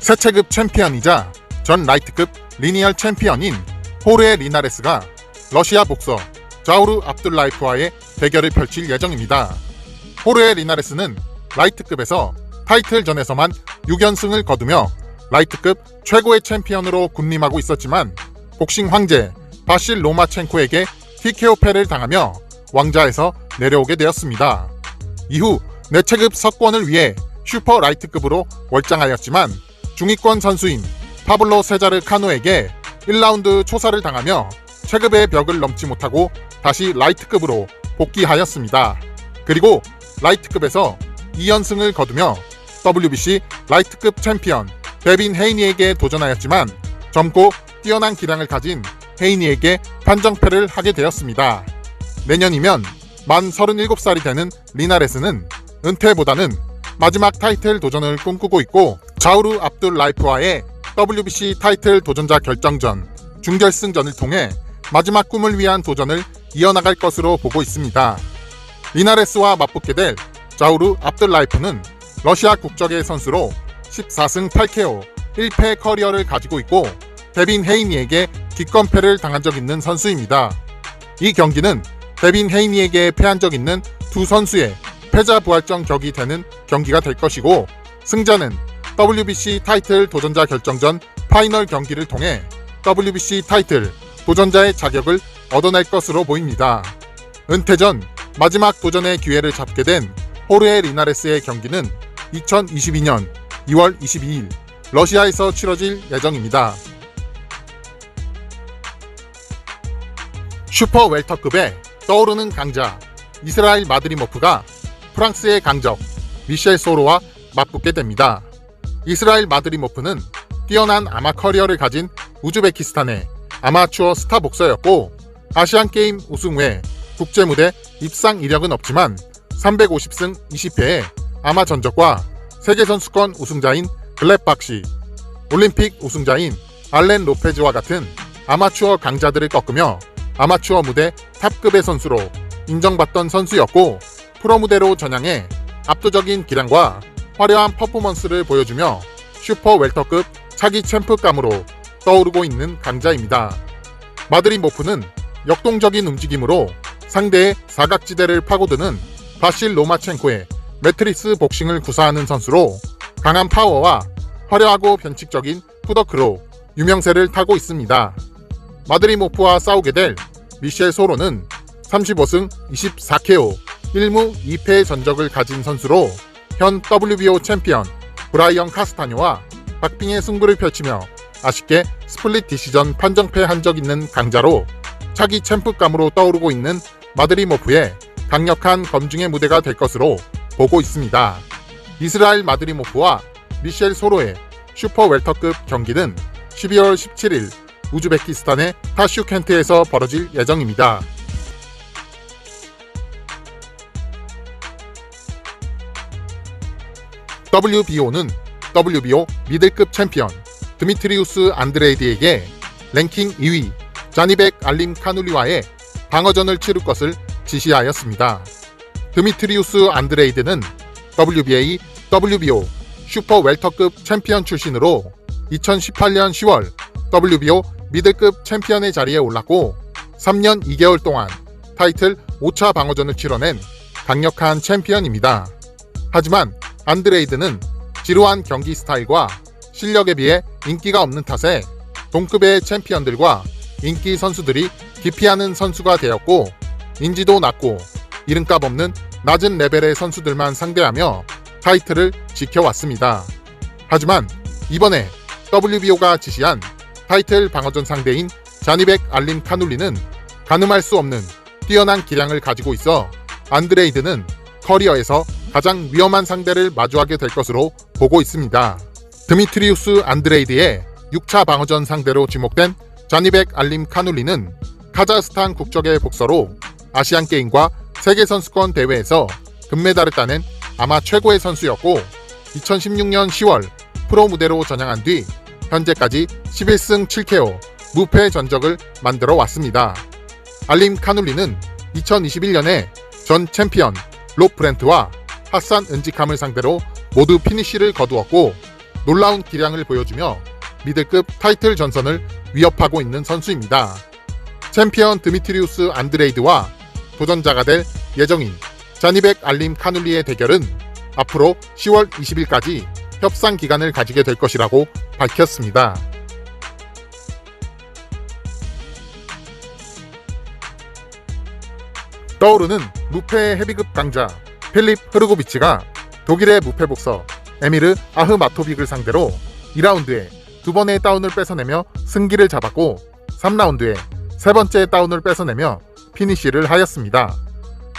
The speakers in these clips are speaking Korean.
새 체급 챔피언이자 전 라이트급 리니얼 챔피언인 호르헤 리나레스가 러시아 복서 자우르 압둘라이프와의 대결을 펼칠 예정입니다. 호르헤 리나레스는 라이트급에서 타이틀전에서만 6연승을 거두며 라이트급 최고의 챔피언으로 군림하고 있었지만 복싱 황제 바실 로마첸코에게 TKO 패를 당하며 왕좌에서 내려오게 되었습니다. 이후 내체급 석권을 위해 슈퍼 라이트급으로 월장하였지만 중위권 선수인 파블로 세자르 카노에게 1라운드 초사를 당하며 체급의 벽을 넘지 못하고 다시 라이트급으로 복귀하였습니다. 그리고 라이트급에서 2연승을 거두며 WBC 라이트급 챔피언 데빈 헤이니에게 도전하였지만 젊고 뛰어난 기량을 가진 헤이니에게 판정패를 하게 되었습니다. 내년이면 만 37살이 되는 리나레스는 은퇴보다는 마지막 타이틀 도전을 꿈꾸고 있고 자우르 압둘라이프와의 WBC 타이틀 도전자 결정전, 준결승전을 통해 마지막 꿈을 위한 도전을 이어나갈 것으로 보고 있습니다. 리나레스와 맞붙게 될 자우르 압둘라이프는 러시아 국적의 선수로 14승 8KO 1패 커리어를 가지고 있고 데빈 헤이니에게 기권패를 당한 적 있는 선수입니다. 이 경기는 데빈 헤이니에게 패한 적 있는 두 선수의 패자 부활전 격이 되는 경기가 될 것이고 승자는 WBC 타이틀 도전자 결정전 파이널 경기를 통해 WBC 타이틀 도전자의 자격을 얻어낼 것으로 보입니다. 은퇴 전 마지막 도전의 기회를 잡게 된 호르헤 리나레스의 경기는 2022년 2월 22일 러시아에서 치러질 예정입니다. 슈퍼 웰터급의 떠오르는 강자 이스라일 마드리모프가 프랑스의 강적 미셸 소로와 맞붙게 됩니다. 이스라일 마드리모프는 뛰어난 아마 커리어를 가진 우즈베키스탄의 아마추어 스타 복서였고 아시안게임 우승 후에 국제무대 입상 이력은 없지만 350승 20패의 아마 전적과 세계선수권 우승자인 글랩박시, 올림픽 우승자인 알렌 로페즈와 같은 아마추어 강자들을 꺾으며 아마추어 무대 탑급의 선수로 인정받던 선수였고 프로 무대로 전향해 압도적인 기량과 화려한 퍼포먼스를 보여주며 슈퍼 웰터급 차기 챔프감으로 떠오르고 있는 강자입니다. 마드리모프는 역동적인 움직임으로 상대의 사각지대를 파고드는 바실 로마첸코의 매트리스 복싱을 구사하는 선수로 강한 파워와 화려하고 변칙적인 푸더크로 유명세를 타고 있습니다. 마드리모프와 싸우게 될 미셸 소로는 35승 24KO 1무 2패의 전적을 가진 선수로 현 WBO 챔피언 브라이언 카스타뇨와 박빙의 승부를 펼치며 아쉽게 스플릿 디시전 판정패한 적 있는 강자로 차기 챔프감으로 떠오르고 있는 마드리모프의 강력한 검증의 무대가 될 것으로 보고 있습니다. 이스라엘 마드리모프와 미셸 소로의 슈퍼 웰터급 경기는 12월 17일 우즈베키스탄의 타슈켄트에서 벌어질 예정입니다. WBO는 WBO 미들급 챔피언 드미트리우스 안드레이드에게 랭킹 2위 자니벡 알림 카눌리와의 방어전을 치를 것을 지시하였습니다. 드미트리우스 안드레이드는 WBA, WBO 슈퍼 웰터급 챔피언 출신으로 2018년 10월 WBO 미들급 챔피언의 자리에 올랐고 3년 2개월 동안 타이틀 5차 방어전을 치러낸 강력한 챔피언입니다. 하지만 안드레이드는 지루한 경기 스타일과 실력에 비해 인기가 없는 탓에 동급의 챔피언들과 인기 선수들이 기피하는 선수가 되었고 인지도 낮고 이름값 없는 낮은 레벨의 선수들만 상대하며 타이틀을 지켜왔습니다. 하지만 이번에 WBO가 지시한 타이틀 방어전 상대인 자니벡 알림 카눌리는 가늠할 수 없는 뛰어난 기량을 가지고 있어 안드레이드는 커리어에서 가장 위험한 상대를 마주하게 될 것으로 보고 있습니다. 드미트리우스 안드레이드의 6차 방어전 상대로 지목된 자니벡 알림 카눌리는 카자흐스탄 국적의 복서로 아시안게임과 세계선수권 대회에서 금메달을 따낸 아마 최고의 선수였고 2016년 10월 프로 무대로 전향한 뒤 현재까지 11승 7KO 무패 전적을 만들어 왔습니다. 알림 카눌리는 2021년에 전 챔피언 롭 브렌트와 하산 은지캄을 상대로 모두 피니쉬를 거두었고 놀라운 기량을 보여주며 미들급 타이틀 전선을 위협하고 있는 선수입니다. 챔피언 드미트리우스 안드레이드와 도전자가 될 예정인 자니벡 알림 카눌리의 대결은 앞으로 10월 20일까지 협상 기간을 가지게 될 것이라고 밝혔습니다. 떠오르는 무패 헤비급 강자 필립 흐르고비치가 독일의 무패 복서 에미르 아흐마토빅을 상대로 2라운드에 2번의 다운을 뺏어내며 승기를 잡았고 3라운드에 3번째 다운을 뺏어내며 피니쉬를 하였습니다.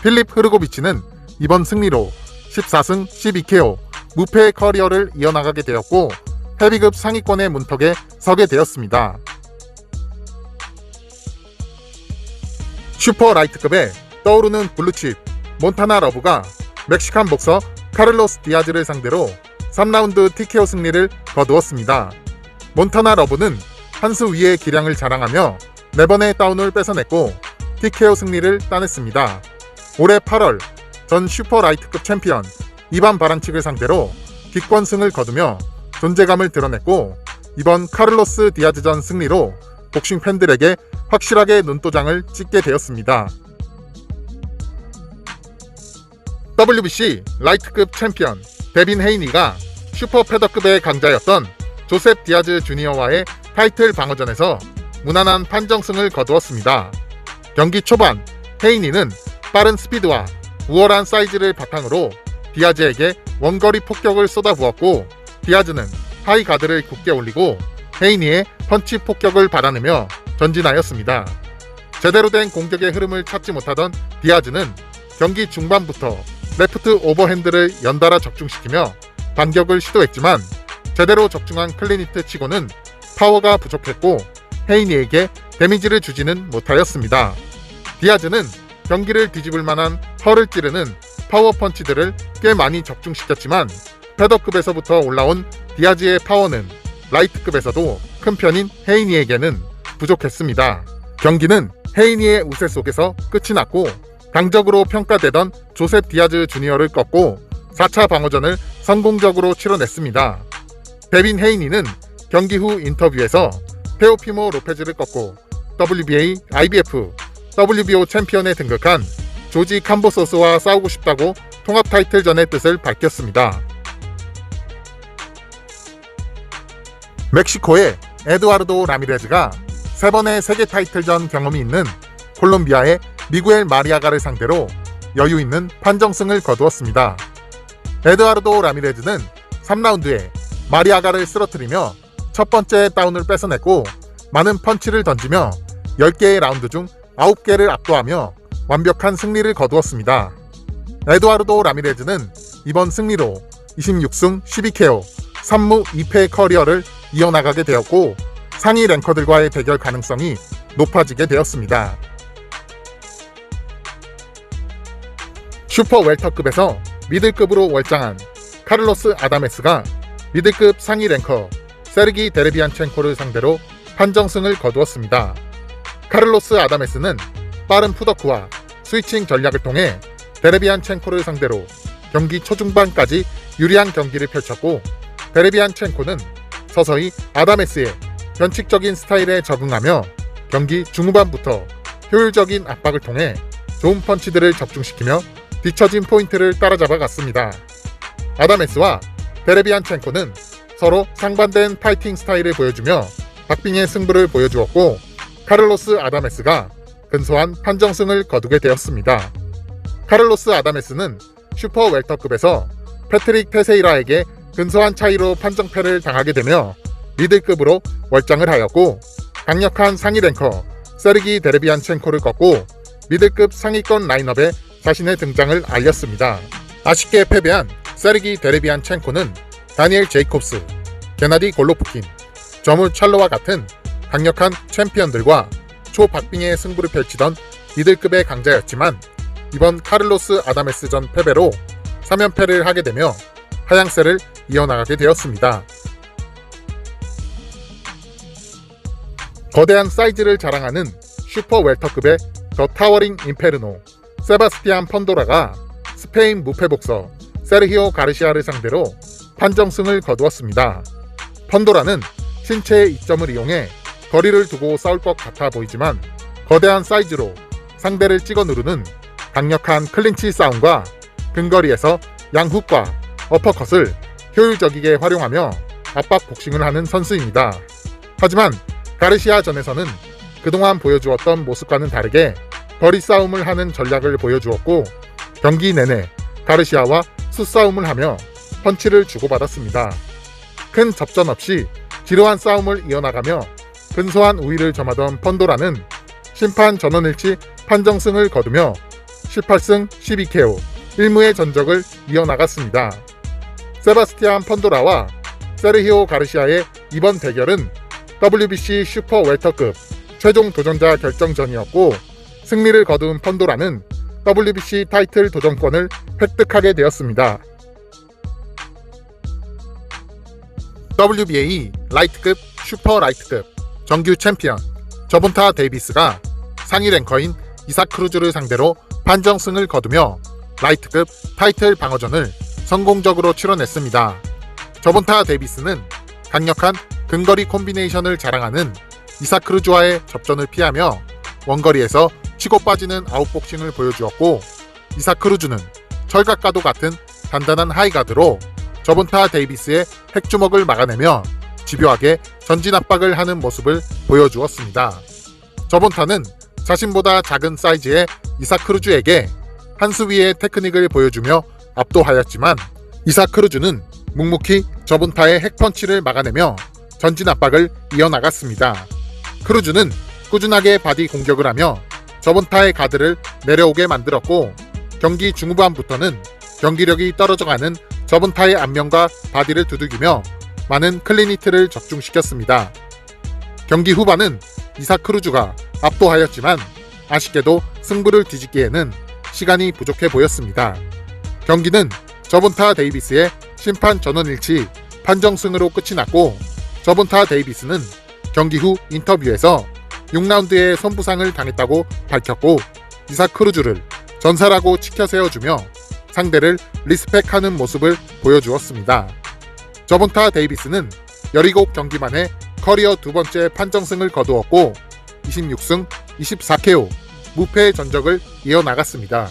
필립 흐르고비치는 이번 승리로 14승 12KO 무패 커리어를 이어나가게 되었고 헤비급 상위권의 문턱에 서게 되었습니다. 슈퍼 라이트급의 떠오르는 블루칩 몬타나 러브가 멕시칸 복서 카를로스 디아즈를 상대로 3라운드 TKO 승리를 거두었습니다. 몬타나 러브는 한 수 위의 기량을 자랑하며 4번의 다운을 뺏어냈고 TKO 승리를 따냈습니다. 올해 8월 전 슈퍼 라이트급 챔피언 이반 바란칙을 상대로 기권승을 거두며 존재감을 드러냈고 이번 카를로스 디아즈전 승리로 복싱 팬들에게 확실하게 눈도장을 찍게 되었습니다. WBC 라이트급 챔피언 데빈 헤이니가 슈퍼 패더급의 강자였던 조셉 디아즈 주니어와의 타이틀 방어전에서 무난한 판정승을 거두었습니다. 경기 초반 헤이니는 빠른 스피드와 우월한 사이즈를 바탕으로 디아즈에게 원거리 폭격을 쏟아부었고 디아즈는 하이 가드를 굳게 올리고 헤이니의 펀치 폭격을 받아내며 전진하였습니다. 제대로 된 공격의 흐름을 찾지 못하던 디아즈는 경기 중반부터 레프트 오버핸드를 연달아 적중시키며 반격을 시도했지만 제대로 적중한 클린히트 치고는 파워가 부족했고 헤이니에게 데미지를 주지는 못하였습니다. 디아즈는 경기를 뒤집을 만한 허를 찌르는 파워 펀치들을 꽤 많이 적중시켰지만 패더급에서부터 올라온 디아즈의 파워는 라이트급에서도 큰 편인 헤이니에게는 부족했습니다. 경기는 헤이니의 우세 속에서 끝이 났고 강적으로 평가되던 조셉 디아즈 주니어를 꺾고 4차 방어전을 성공적으로 치러냈습니다. 데빈 헤이니는 경기 후 인터뷰에서 테오피모 로페즈를 꺾고 WBA, IBF, WBO 챔피언에 등극한 조지 캄보소스와 싸우고 싶다고 통합 타이틀전의 뜻을 밝혔습니다. 멕시코의 에두아르도 라미레즈가 3번의 세계 타이틀전 경험이 있는 콜롬비아의 미구엘 마리아가를 상대로 여유 있는 판정승을 거두었습니다. 에두아르도 라미레즈는 3라운드에 마리아가를 쓰러뜨리며 첫 번째 다운을 뺏어냈고 많은 펀치를 던지며 10개의 라운드 중 9개를 압도하며 완벽한 승리를 거두었습니다. 에두아르도 라미레즈는 이번 승리로 26승 12KO 3무 2패 커리어를 이어나가게 되었고 상위 랭커들과의 대결 가능성이 높아지게 되었습니다. 슈퍼 웰터급에서 미들급으로 월장한 카를로스 아다메스가 미들급 상위 랭커 세르기 데레비안첸코를 상대로 판정승을 거두었습니다. 카를로스 아다메스는 빠른 푸더크와 스위칭 전략을 통해 데레비안첸코를 상대로 경기 초중반까지 유리한 경기를 펼쳤고 데레비안첸코는 서서히 아다메스의 변칙적인 스타일에 적응하며 경기 중후반부터 효율적인 압박을 통해 좋은 펀치들을 적중시키며 뒤처진 포인트를 따라잡아 갔습니다. 아다메스와 데레비안첸코는 서로 상반된 파이팅 스타일을 보여주며 박빙의 승부를 보여주었고 카를로스 아다메스가 근소한 판정승을 거두게 되었습니다. 카를로스 아다메스는 슈퍼 웰터급에서 패트릭 테세이라에게 근소한 차이로 판정패를 당하게 되며 미들급으로 월장을 하였고 강력한 상위 랭커 세르기 데레비안첸코를 꺾고 미들급 상위권 라인업에 자신의 등장을 알렸습니다. 아쉽게 패배한 세르기 데레비안첸코는 다니엘 제이콥스, 게나디 골로프킨, 저물 찰로와 같은 강력한 챔피언들과 초박빙의 승부를 펼치던 미들급의 강자였지만 이번 카를로스 아다메스전 패배로 3연패를 하게 되며 하향세를 이어나가게 되었습니다. 거대한 사이즈를 자랑하는 슈퍼 웰터급의 더 타워링 인페르노 세바스티안 펀도라가 스페인 무패 복서 세르히오 가르시아를 상대로 판정승을 거두었습니다. 펀도라는 신체의 이점을 이용해 거리를 두고 싸울 것 같아 보이지만 거대한 사이즈로 상대를 찍어 누르는 강력한 클린치 싸움과 근거리에서 양훅과 어퍼컷을 효율적이게 활용하며 압박 복싱을 하는 선수입니다. 하지만 가르시아전에서는 그동안 보여주었던 모습과는 다르게 거리 싸움을 하는 전략을 보여주었고 경기 내내 가르시아와 수싸움을 하며 펀치를 주고받았습니다. 큰 접전 없이 지루한 싸움을 이어나가며 근소한 우위를 점하던 펀도라는 심판 전원일치 판정승을 거두며 18승 12KO 1무의 전적을 이어나갔습니다. 세바스티안 펀도라와 세르히오 가르시아의 이번 대결은 WBC 슈퍼 웰터급 최종 도전자 결정전이었고 승리를 거둔 펀도라는 WBC 타이틀 도전권을 획득하게 되었습니다. WBA 라이트급, 슈퍼 라이트급 정규 챔피언 저본타 데이비스가 상위 랭커인 이삭 크루즈를 상대로 판정승을 거두며 라이트급 타이틀 방어전을 성공적으로 치러냈습니다. 저본타 데이비스는 강력한 근거리 콤비네이션을 자랑하는 이삭 크루즈와의 접전을 피하며 원거리에서 치고 빠지는 아웃복싱을 보여주었고 이삭 크루즈는 철갑과도 같은 단단한 하이가드로 저본타 데이비스의 핵주먹을 막아내며 집요하게 전진 압박을 하는 모습을 보여주었습니다. 저본타는 자신보다 작은 사이즈의 이삭 크루즈에게 한 수 위의 테크닉을 보여주며 압도하였지만 이삭 크루즈는 묵묵히 저본타의 핵펀치를 막아내며 전진 압박을 이어나갔습니다. 크루즈는 꾸준하게 바디 공격을 하며 저본타의 가드를 내려오게 만들었고 경기 중후반부터는 경기력이 떨어져가는 저본타의 안면과 바디를 두들기며 많은 클린히트를 적중시켰습니다. 경기 후반은 이삭 크루즈가 압도하였지만 아쉽게도 승부를 뒤집기에는 시간이 부족해 보였습니다. 경기는 저본타 데이비스의 심판 전원일치 판정승으로 끝이 났고 저본타 데이비스는 경기 후 인터뷰에서 6라운드에 손부상을 당했다고 밝혔고 이삭 크루즈를 전사라고 치켜 세워주며 상대를 리스펙하는 모습을 보여주었습니다. 저본타 데이비스는 17경기 만에 커리어 두 번째 판정승을 거두었고 26승 24KO 무패의 전적을 이어나갔습니다.